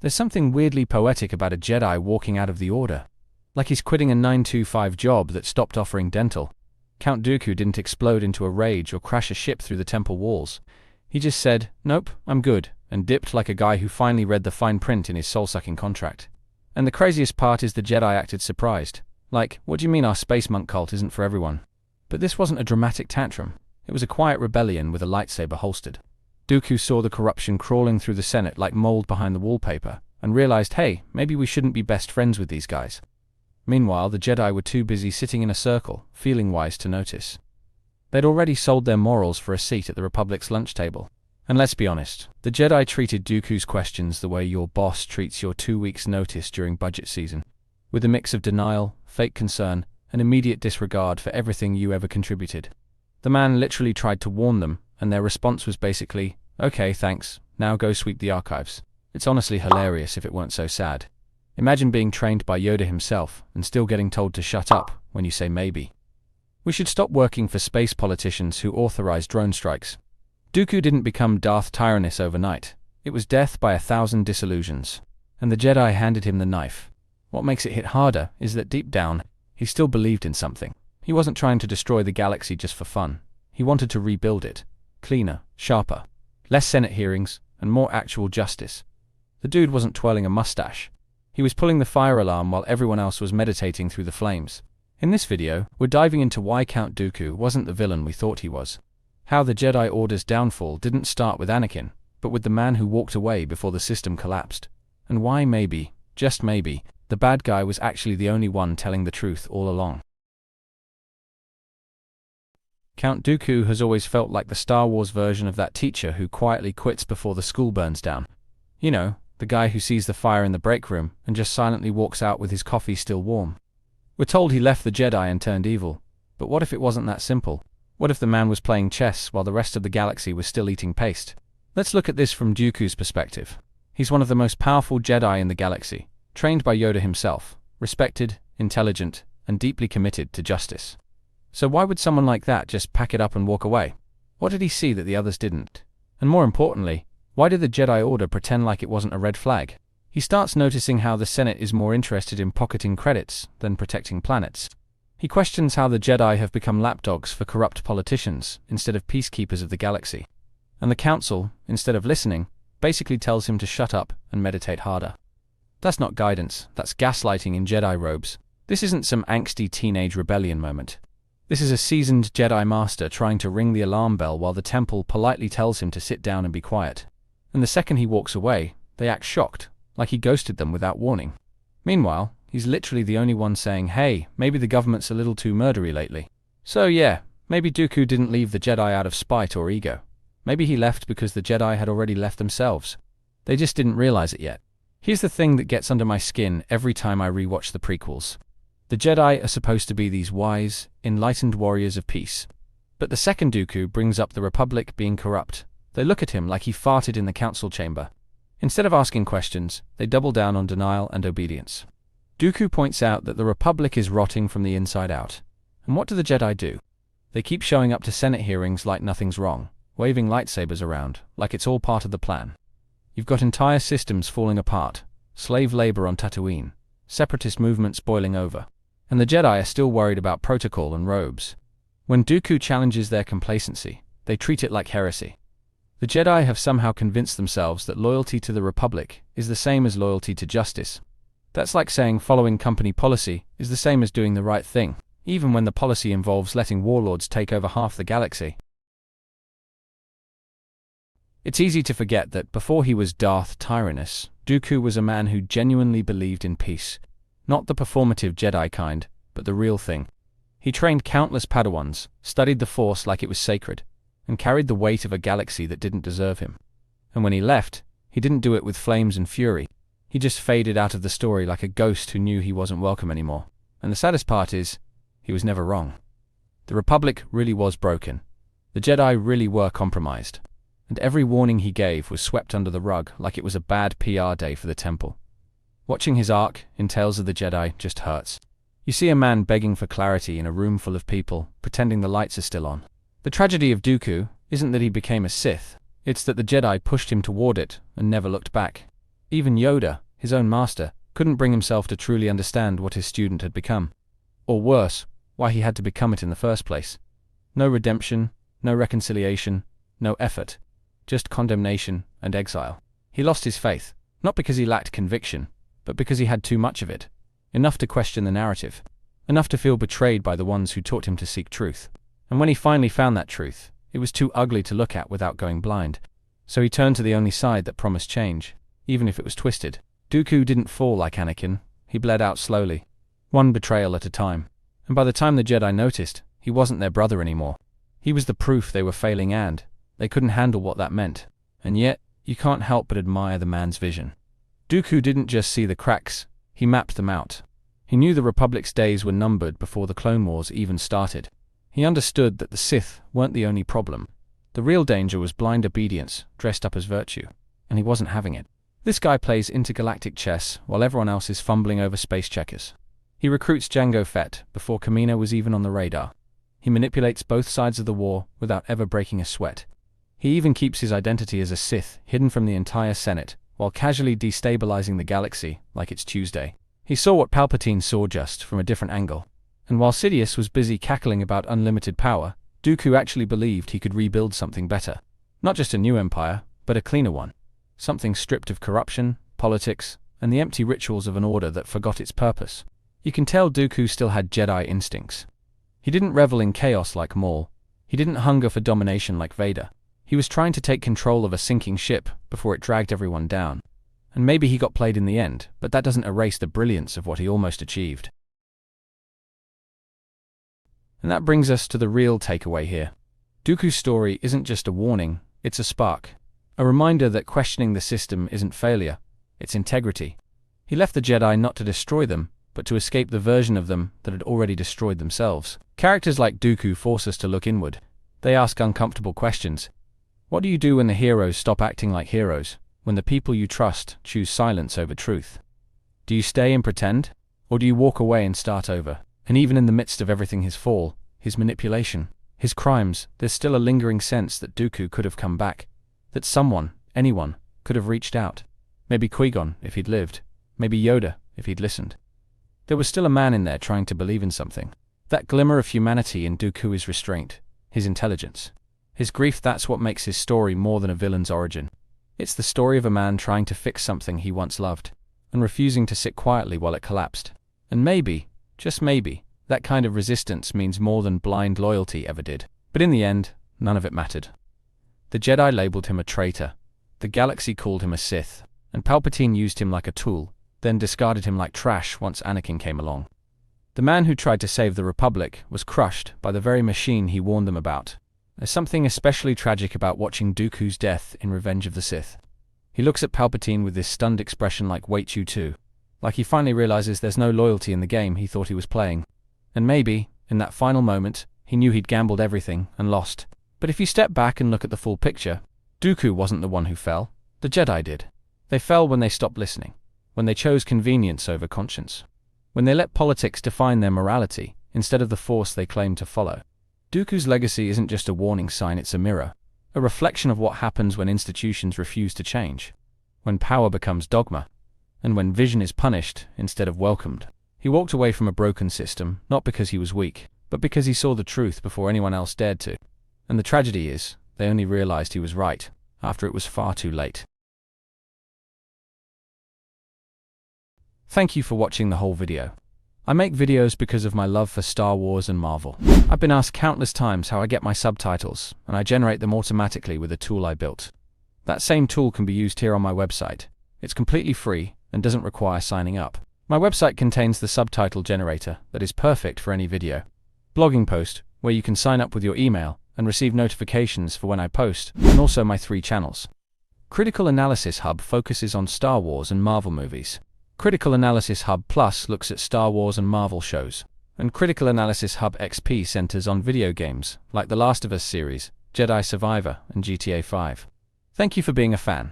There's something weirdly poetic about a Jedi walking out of the Order. Like he's quitting a 9-to-5 job that stopped offering dental. Count Dooku didn't explode into a rage or crash a ship through the temple walls. He just said, "Nope, I'm good," and dipped like a guy who finally read the fine print in his soul-sucking contract. And the craziest part is the Jedi acted surprised. Like, what do you mean our space monk cult isn't for everyone? But this wasn't a dramatic tantrum. It was a quiet rebellion with a lightsaber holstered. Dooku saw the corruption crawling through the Senate like mold behind the wallpaper, and realized, hey, maybe we shouldn't be best friends with these guys. Meanwhile, the Jedi were too busy sitting in a circle, feeling wise to notice. They'd already sold their morals for a seat at the Republic's lunch table. And let's be honest, the Jedi treated Dooku's questions the way your boss treats your 2 weeks' notice during budget season, with a mix of denial, fake concern, and immediate disregard for everything you ever contributed. The man literally tried to warn them, and their response was basically, "Okay, thanks, now go sweep the archives." It's honestly hilarious if it weren't so sad. Imagine being trained by Yoda himself and still getting told to shut up when you say maybe. We should stop working for space politicians who authorize drone strikes. Dooku didn't become Darth Tyrannus overnight. It was death by 1,000 disillusions. And the Jedi handed him the knife. What makes it hit harder is that deep down, he still believed in something. He wasn't trying to destroy the galaxy just for fun. He wanted to rebuild it. Cleaner, sharper, less Senate hearings, and more actual justice. The dude wasn't twirling a mustache. He was pulling the fire alarm while everyone else was meditating through the flames. In this video, we're diving into why Count Dooku wasn't the villain we thought he was. How the Jedi Order's downfall didn't start with Anakin, but with the man who walked away before the system collapsed. And why maybe, just maybe, the bad guy was actually the only one telling the truth all along. Count Dooku has always felt like the Star Wars version of that teacher who quietly quits before the school burns down. You know, the guy who sees the fire in the break room and just silently walks out with his coffee still warm. We're told he left the Jedi and turned evil, but what if it wasn't that simple? What if the man was playing chess while the rest of the galaxy was still eating paste? Let's look at this from Dooku's perspective. He's one of the most powerful Jedi in the galaxy, trained by Yoda himself, respected, intelligent, and deeply committed to justice. So why would someone like that just pack it up and walk away? What did he see that the others didn't? And more importantly, why did the Jedi Order pretend like it wasn't a red flag? He starts noticing how the Senate is more interested in pocketing credits than protecting planets. He questions how the Jedi have become lapdogs for corrupt politicians instead of peacekeepers of the galaxy. And the Council, instead of listening, basically tells him to shut up and meditate harder. That's not guidance, that's gaslighting in Jedi robes. This isn't some angsty teenage rebellion moment. This is a seasoned Jedi Master trying to ring the alarm bell while the Temple politely tells him to sit down and be quiet. And the second he walks away, they act shocked, like he ghosted them without warning. Meanwhile, he's literally the only one saying, hey, maybe the government's a little too murdery lately. So yeah, maybe Dooku didn't leave the Jedi out of spite or ego. Maybe he left because the Jedi had already left themselves. They just didn't realize it yet. Here's the thing that gets under my skin every time I rewatch the prequels. The Jedi are supposed to be these wise, enlightened warriors of peace. But the second Dooku brings up the Republic being corrupt, they look at him like he farted in the council chamber. Instead of asking questions, they double down on denial and obedience. Dooku points out that the Republic is rotting from the inside out. And what do the Jedi do? They keep showing up to Senate hearings like nothing's wrong, waving lightsabers around, like it's all part of the plan. You've got entire systems falling apart, slave labor on Tatooine, separatist movements boiling over. And the Jedi are still worried about protocol and robes. When Dooku challenges their complacency, they treat it like heresy. The Jedi have somehow convinced themselves that loyalty to the Republic is the same as loyalty to justice. That's like saying following company policy is the same as doing the right thing, even when the policy involves letting warlords take over half the galaxy. It's easy to forget that before he was Darth Tyrannus, Dooku was a man who genuinely believed in peace. Not the performative Jedi kind, but the real thing. He trained countless Padawans, studied the Force like it was sacred, and carried the weight of a galaxy that didn't deserve him. And when he left, he didn't do it with flames and fury. He just faded out of the story like a ghost who knew he wasn't welcome anymore. And the saddest part is, he was never wrong. The Republic really was broken. The Jedi really were compromised. And every warning he gave was swept under the rug like it was a bad PR day for the Temple. Watching his arc in Tales of the Jedi just hurts. You see a man begging for clarity in a room full of people, pretending the lights are still on. The tragedy of Dooku isn't that he became a Sith, it's that the Jedi pushed him toward it and never looked back. Even Yoda, his own master, couldn't bring himself to truly understand what his student had become. Or worse, why he had to become it in the first place. No redemption, no reconciliation, no effort. Just condemnation and exile. He lost his faith, not because he lacked conviction, but because he had too much of it. Enough to question the narrative. Enough to feel betrayed by the ones who taught him to seek truth. And when he finally found that truth, it was too ugly to look at without going blind. So he turned to the only side that promised change, even if it was twisted. Dooku didn't fall like Anakin. He bled out slowly, one betrayal at a time. And by the time the Jedi noticed, he wasn't their brother anymore. He was the proof they were failing and they couldn't handle what that meant. And yet, you can't help but admire the man's vision. Dooku didn't just see the cracks, he mapped them out. He knew the Republic's days were numbered before the Clone Wars even started. He understood that the Sith weren't the only problem. The real danger was blind obedience, dressed up as virtue. And he wasn't having it. This guy plays intergalactic chess while everyone else is fumbling over space checkers. He recruits Jango Fett before Kamino was even on the radar. He manipulates both sides of the war without ever breaking a sweat. He even keeps his identity as a Sith hidden from the entire Senate, while casually destabilizing the galaxy like it's Tuesday. He saw what Palpatine saw just from a different angle. And while Sidious was busy cackling about unlimited power, Dooku actually believed he could rebuild something better. Not just a new empire, but a cleaner one. Something stripped of corruption, politics, and the empty rituals of an order that forgot its purpose. You can tell Dooku still had Jedi instincts. He didn't revel in chaos like Maul. He didn't hunger for domination like Vader. He was trying to take control of a sinking ship before it dragged everyone down. And maybe he got played in the end, but that doesn't erase the brilliance of what he almost achieved. And that brings us to the real takeaway here. Dooku's story isn't just a warning, it's a spark. A reminder that questioning the system isn't failure, it's integrity. He left the Jedi not to destroy them, but to escape the version of them that had already destroyed themselves. Characters like Dooku force us to look inward. They ask uncomfortable questions. What do you do when the heroes stop acting like heroes? When the people you trust choose silence over truth? Do you stay and pretend? Or do you walk away and start over? And even in the midst of everything, his fall, his manipulation, his crimes, there's still a lingering sense that Dooku could have come back. That someone, anyone, could have reached out. Maybe Qui-Gon, if he'd lived. Maybe Yoda, if he'd listened. There was still a man in there trying to believe in something. That glimmer of humanity in Dooku is restraint, his intelligence. His grief, that's what makes his story more than a villain's origin. It's the story of a man trying to fix something he once loved, and refusing to sit quietly while it collapsed. And maybe, just maybe, that kind of resistance means more than blind loyalty ever did. But in the end, none of it mattered. The Jedi labeled him a traitor, the galaxy called him a Sith, and Palpatine used him like a tool, then discarded him like trash once Anakin came along. The man who tried to save the Republic was crushed by the very machine he warned them about. There's something especially tragic about watching Dooku's death in Revenge of the Sith. He looks at Palpatine with this stunned expression like, "Wait, you too." Like he finally realizes there's no loyalty in the game he thought he was playing. And maybe, in that final moment, he knew he'd gambled everything and lost. But if you step back and look at the full picture, Dooku wasn't the one who fell. The Jedi did. They fell when they stopped listening, when they chose convenience over conscience, when they let politics define their morality instead of the force they claimed to follow. Dooku's legacy isn't just a warning sign, it's a mirror, a reflection of what happens when institutions refuse to change, when power becomes dogma, and when vision is punished instead of welcomed. He walked away from a broken system, not because he was weak, but because he saw the truth before anyone else dared to. And the tragedy is, they only realized he was right, after it was far too late. Thank you for watching the whole video. I make videos because of my love for Star Wars and Marvel. I've been asked countless times how I get my subtitles, and I generate them automatically with a tool I built. That same tool can be used here on my website. It's completely free and doesn't require signing up. My website contains the subtitle generator that is perfect for any video. Blogging post, where you can sign up with your email and receive notifications for when I post, and also my 3 channels. Critical Analysis Hub focuses on Star Wars and Marvel movies. Critical Analysis Hub Plus looks at Star Wars and Marvel shows. And Critical Analysis Hub XP centers on video games, like The Last of Us series, Jedi Survivor, and GTA 5. Thank you for being a fan.